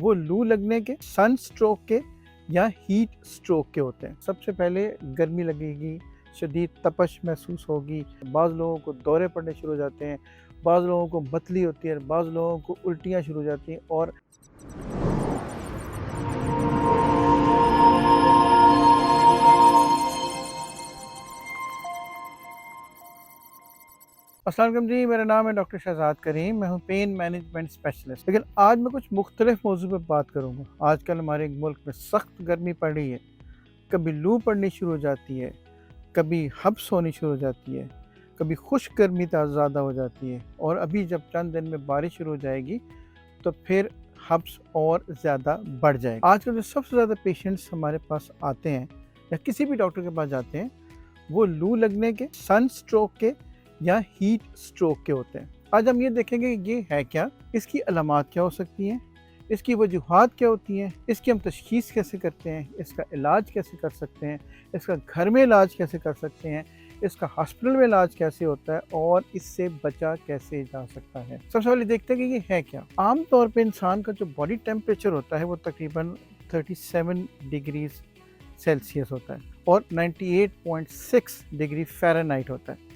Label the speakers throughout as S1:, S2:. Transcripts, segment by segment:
S1: वो लू लगने के, सन स्ट्रोक के या हीट स्ट्रोक के होते हैं। सबसे पहले गर्मी लगेगी, शदीद तपश महसूस होगी, बाज़ लोगों को दौरे पड़ने शुरू हो जाते हैं, बाज़ लोगों को मतली होती है, बाज़ लोगों को उल्टियाँ शुरू हो जाती हैं। और अस्सलाम वालेकुम जी, मेरा नाम है डॉक्टर शहजाद करीम। मैं हूँ पेन मैनेजमेंट स्पेशलिस्ट। लेकिन आज मैं कुछ मुख्तलिफ मौजू पर बात करूँगा। आजकल हमारे मुल्क में सख्त गर्मी पड़ रही है, कभी लू पड़नी शुरू हो जाती है, कभी हब्स होनी शुरू हो जाती है, कभी खुश्क गर्मी ज़्यादा हो जाती है, और अभी जब चंद दिन में बारिश शुरू हो जाएगी तो फिर हब्स और ज़्यादा बढ़ जाएगी। आजकल जो सबसे ज़्यादा पेशेंट्स हमारे पास आते हैं या किसी भी डॉक्टर के पास जाते हैं, वो लू लगने के, सन स्ट्रोक के या हीट स्ट्रोक के होते हैं। आज हम ये देखेंगे कि ये है क्या, इसकी अलामात क्या हो सकती हैं, इसकी वजूहात क्या होती हैं, इसकी हम तशख़ीस कैसे करते हैं, इसका इलाज कैसे कर सकते हैं, इसका घर में इलाज कैसे कर सकते हैं, इसका हॉस्पिटल में इलाज कैसे होता है और इससे बचा कैसे जा सकता है। सबसे पहले देखते हैं कि ये है क्या। आम तौर पे इंसान का जो बॉडी टेम्परेचर होता है वो तकरीबन 37 डिग्री सेल्सियस होता है और 98.6 डिग्री फ़ारेनहाइट होता है।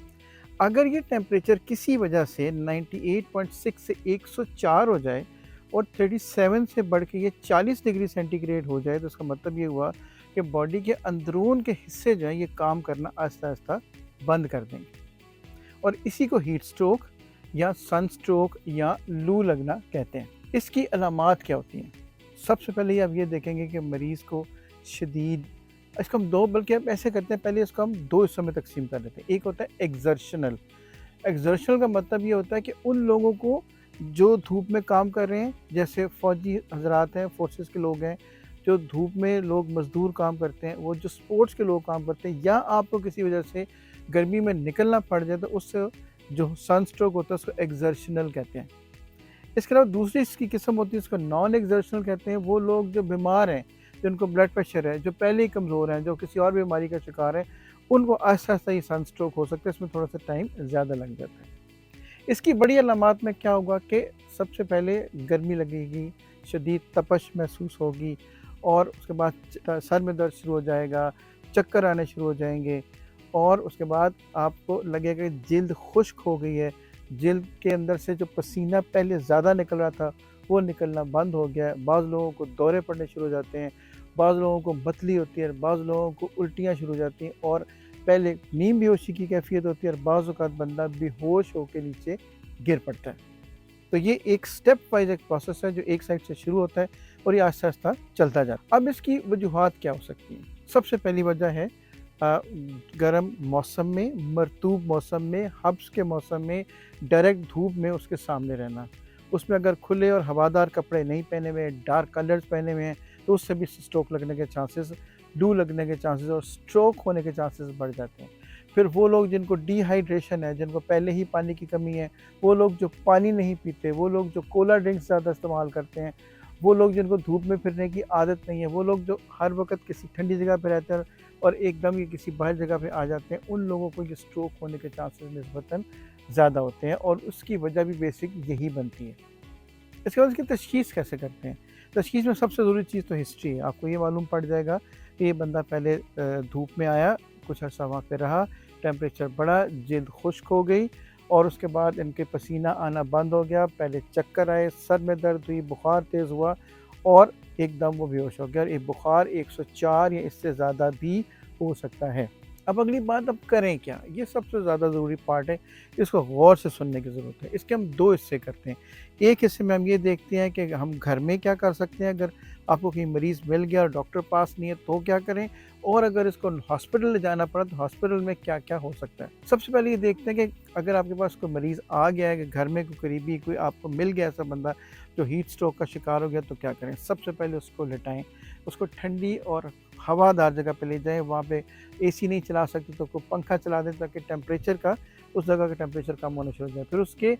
S1: अगर ये टेम्परेचर किसी वजह से 98.6 से 104 हो जाए और 37 से बढ़ के ये 40 डिग्री सेंटीग्रेड हो जाए, तो उसका मतलब ये हुआ कि बॉडी के अंदरून के हिस्से जो हैं ये काम करना आहिस्ता आहिस्ता बंद कर देंगे, और इसी को हीट स्ट्रोक या सन स्ट्रोक या लू लगना कहते हैं। इसकी अलामात क्या होती हैं? सबसे पहले आप ये देखेंगे कि मरीज़ को शदीद, इसको हम दो, बल्कि आप ऐसे करते हैं, पहले इसको हम दो हिस्सों में तकसीम कर लेते हैं। एक होता है एग्जर्शनल। एग्जर्शनल का मतलब ये होता है कि उन लोगों को जो धूप में काम कर रहे हैं, जैसे फ़ौजी हज़रात हैं, फोर्सेस के लोग हैं, जो धूप में लोग मज़दूर काम करते हैं, वो जो स्पोर्ट्स के लोग काम करते हैं, या आपको किसी वजह से गर्मी में निकलना पड़ जाए तो उससे जो सन स्ट्रोक होता है उसको एग्जर्शनल कहते हैं। इसके अलावा दूसरी इसकी किस्म होती है, उसको नॉन एग्जर्शनल कहते हैं। वो लोग जो बीमार हैं, जिनको ब्लड प्रेशर है, जो पहले ही कमज़ोर हैं, जो किसी और बीमारी का शिकार हैं, उनको आहिस्ता आहिस्ता ये सन स्ट्रोक हो सकता है। इसमें थोड़ा सा टाइम ज़्यादा लग जाता है। इसकी बड़ी अलामात में क्या होगा कि सबसे पहले गर्मी लगेगी, शदीद तपश महसूस होगी, और उसके बाद सर में दर्द शुरू हो जाएगा, चक्कर आने शुरू हो जाएंगे, और उसके बाद आपको लगेगा कि जिल्द खुश्क हो गई है, जिल्द के अंदर से जो पसीना पहले ज़्यादा निकल रहा था वो निकलना बंद हो गया है। बाज़ लोगों को दौरे पड़ने शुरू हो जाते हैं, बाज़ लोगों को मतली होती है, बाज़ लोगों को उल्टियाँ शुरू हो जाती हैं, और पहले नींद बेहोशी की कैफियत होती है, और बाज़ औक़ात बंदा बेहोश होकर नीचे गिर पड़ता है। तो ये एक स्टेप वाइज़ एक प्रोसेस है जो एक साइड से शुरू होता है और ये आहिस्ता-आहिस्ता चलता जाता है। अब इसकी वजूहात क्या हो सकती हैं? सबसे पहली वजह है गर्म मौसम में, मरतूब मौसम में, हब्स के मौसम में, डायरेक्ट धूप में उसके सामने रहना। उसमें अगर खुले और हवादार कपड़े नहीं पहने हुए हैं, डार्क कलर्स पहने हुए हैं, तो उससे भी स्ट्रोक लगने के चांसेस, लू लगने के चांसेस और स्ट्रोक होने के चांसेस बढ़ जाते हैं। फिर वो लोग जिनको डिहाइड्रेशन है, जिनको पहले ही पानी की कमी है, वो लोग जो पानी नहीं पीते, वो लोग जो कोला ड्रिंक्स ज़्यादा इस्तेमाल करते हैं, वो लोग जिनको धूप में फिरने की आदत नहीं है, वो लोग जो हर वक़्त किसी ठंडी जगह पे रहते हैं और एकदम ये किसी बाहर जगह पे आ जाते हैं, उन लोगों को ये स्ट्रोक होने के चांसेस निस्बतन ज़्यादा होते हैं, और उसकी वजह भी बेसिक यही बनती है। इसके बाद इसकी तशख़ीस कैसे करते हैं? तशख़ीस में सबसे ज़रूरी चीज़ तो हिस्ट्री है। आपको ये मालूम पड़ जाएगा कि ये बंदा पहले धूप में आया, कुछ अर्सा वहाँ पे रहा, टेम्परेचर बढ़ा, जिल्द खुश्क हो गई, और उसके बाद इनके पसीना आना बंद हो गया, पहले चक्कर आए, सर में दर्द हुई, बुखार तेज़ हुआ, और एकदम वो बेहोश हो गया, और ये बुखार 104 या इससे ज़्यादा भी हो सकता है। अब अगली बात, अब करें क्या? ये सबसे ज़्यादा ज़रूरी पार्ट है, इसको गौर से सुनने की ज़रूरत है। इसके हम 2 हिस्से करते हैं। एक हिस्से में हम ये देखते हैं कि हम घर में क्या कर सकते हैं, अगर आपको कहीं मरीज़ मिल गया और डॉक्टर पास नहीं है तो क्या करें, और अगर इसको हॉस्पिटल ले जाना पड़ा तो हॉस्पिटल में क्या-क्या हो सकता है। सबसे पहले ये देखते हैं कि अगर आपके पास कोई मरीज़ आ गया है, कि घर में कोई करीबी कोई आपको मिल गया ऐसा बंदा जो हीट स्ट्रोक का शिकार हो गया, तो क्या करें? सबसे पहले उसको लिटाएँ, उसको ठंडी और हवादार जगह पे ले जाएँ। वहाँ पे एसी नहीं चला सकते तो कोई पंखा चला दें, ताकि टेम्परेचर का, उस जगह का टेम्परेचर कम होना शुरू हो जाए। फिर उसके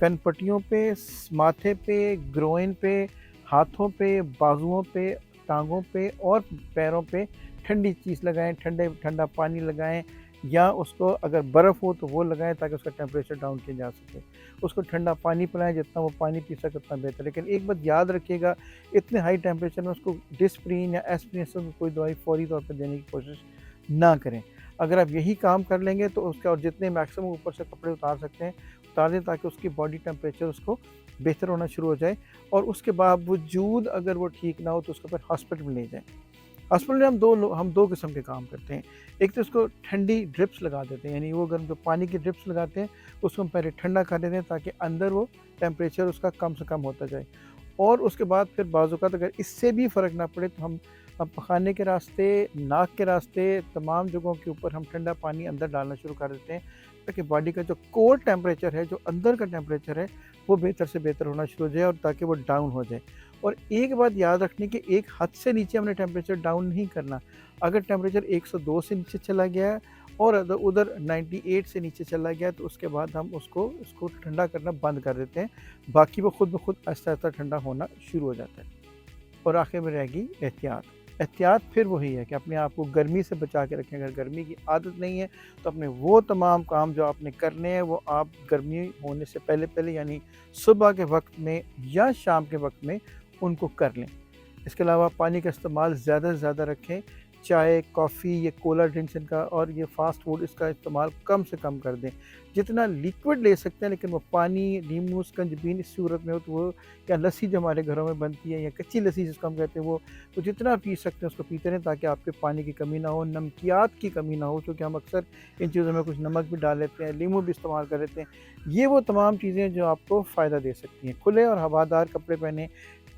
S1: कनपट्टियों पे, माथे पे, ग्रोइन पे, हाथों पे, बाजुओं पे, टाँगों पे और पैरों पे ठंडी चीज़ लगाएँ, ठंडा पानी लगाएँ, या उसको अगर बर्फ़ हो तो वो लगाएँ ताकि उसका टेम्परेचर डाउन किया जा सके। उसको ठंडा पानी पिलाएँ, जितना वो पानी पी सके उतना बेहतर है। लेकिन एक बात याद रखिएगा, इतने हाई टेम्परेचर में उसको डिस्प्रिन या एस्प्रिन की कोई दवाई फ़ौरी तौर पे देने की कोशिश ना करें। अगर आप यही काम कर लेंगे तो उसका, और जितने मैक्सिमम ऊपर से कपड़े उतार सकते हैं, उतार दें ताकि उसकी बॉडी टेम्परेचर उसको बेहतर होना शुरू हो जाए। और उसके बावजूद अगर वो ठीक ना हो तो उसको फिर हॉस्पिटल में ले जाएँ। हॉस्पिटल में हम 2 किस्म के काम करते हैं। एक तो उसको ठंडी ड्रिप्स लगा देते हैं, यानी वो गर्म जो पानी की ड्रिप्स लगाते हैं, उसको हम पहले ठंडा कर देते हैं ताकि अंदर वो टेम्परेचर उसका कम से कम होता जाए। और उसके बाद फिर बाज़ औक़ात अगर इससे भी फ़र्क ना पड़े तो हम पखाने के रास्ते, नाक के रास्ते, तमाम जगहों के ऊपर हम ठंडा पानी अंदर डालना शुरू कर देते हैं ताकि बॉडी का जो कोर टेम्परेचर है, जो अंदर का टेम्परेचर है, वो बेहतर से बेहतर होना शुरू हो जाए और ताकि वो डाउन हो जाए। और एक बात याद रखनी कि एक हद से नीचे हमने टेम्परेचर डाउन नहीं करना। अगर टेम्परेचर 102 से नीचे चला गया है और अगर उधर 98 से नीचे चला गया तो उसके बाद हम उसको ठंडा करना बंद कर देते हैं। बाकी वो खुद ब खुद आहिस्ता-आहिस्ता ठंडा होना शुरू हो जाता है। और आखिर में रहेगी एहतियात। एहतियात फिर वही है कि अपने आप को गर्मी से बचा के रखें। अगर गर्मी की आदत नहीं है तो अपने वो तमाम काम जो आपने करने हैं वो आप गर्मी होने से पहले-पहले, यानी सुबह के वक़्त में या शाम के वक़्त में उनको कर लें। इसके अलावा पानी का इस्तेमाल ज़्यादा से ज़्यादा रखें। चाय, कॉफ़ी, ये कोला ड्रिंक्स इनका और ये फ़ास्ट फ़ूड, इसका इस्तेमाल कम से कम कर दें। जितना लिक्विड ले सकते हैं, लेकिन वो पानी, नींबू, स्कंजबीन इस सूरत में हो तो वो, या लस्सी जो हमारे घरों में बनती है या कच्ची लस्सी जिसको हम कहते हैं वो, तो जितना पी सकते हैं उसको पीते रहें ताकि आपके पानी की कमी ना हो, नमकियात की कमी ना हो, क्योंकि हम अक्सर इन चीज़ों में कुछ नमक भी डाल लेते हैं, नींबू भी इस्तेमाल कर लेते हैं। ये वो तमाम चीज़ें जो आपको फ़ायदा दे सकती हैं। खुले और हवादार कपड़े पहनें,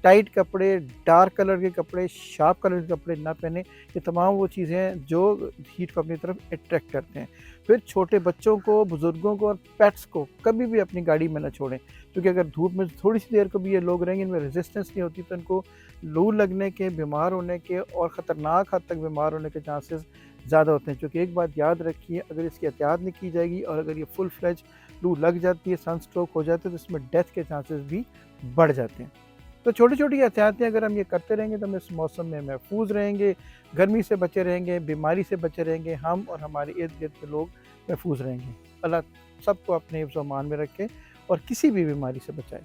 S1: टाइट कपड़े, डार्क कलर के कपड़े, शार्प कलर के कपड़े ना पहनें। ये तमाम वो चीज़ें हैं जो हीट को अपनी तरफ अट्रैक्ट करते हैं। फिर छोटे बच्चों को, बुज़ुर्गों को और पेट्स को कभी भी अपनी गाड़ी में ना छोड़ें, क्योंकि अगर धूप में थोड़ी-सी देर को भी ये लोग रहेंगे, इनमें रेज़िस्टेंस नहीं होती तो इनको लू लगने के, बीमार होने के और ख़तरनाक हद तक बीमार होने के चांसेस ज़्यादा होते हैं। क्योंकि एक बात याद रखिए, अगर इसकी एहतियात नहीं की जाएगी और अगर ये फुल फ्लेज लू लग जाती है, सनस्ट्रोक हो जाता है, तो इसमें डेथ के चांसेस भी बढ़ जाते हैं। तो छोटी-छोटी एहतियातें अगर हम ये करते रहेंगे तो हम इस मौसम में महफूज़ रहेंगे, गर्मी से बचे रहेंगे, बीमारी से बचे रहेंगे, हम और हमारे इर्द-गिर्द के लोग महफूज़ रहेंगे। अल्लाह सबको अपने हिफ्ज़-ओ-अमान में रखे और किसी भी बीमारी से बचाए।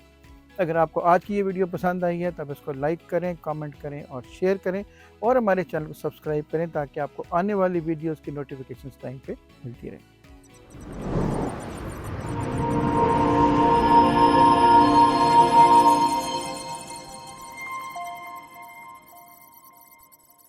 S1: अगर आपको आज की ये वीडियो पसंद आई है तब इसको लाइक करें, कमेंट करें और शेयर करें और हमारे चैनल को सब्सक्राइब करें ताकि आपको आने वाली वीडियोज़ की नोटिफ़िकेशंस टाइम पे मिलती रहे।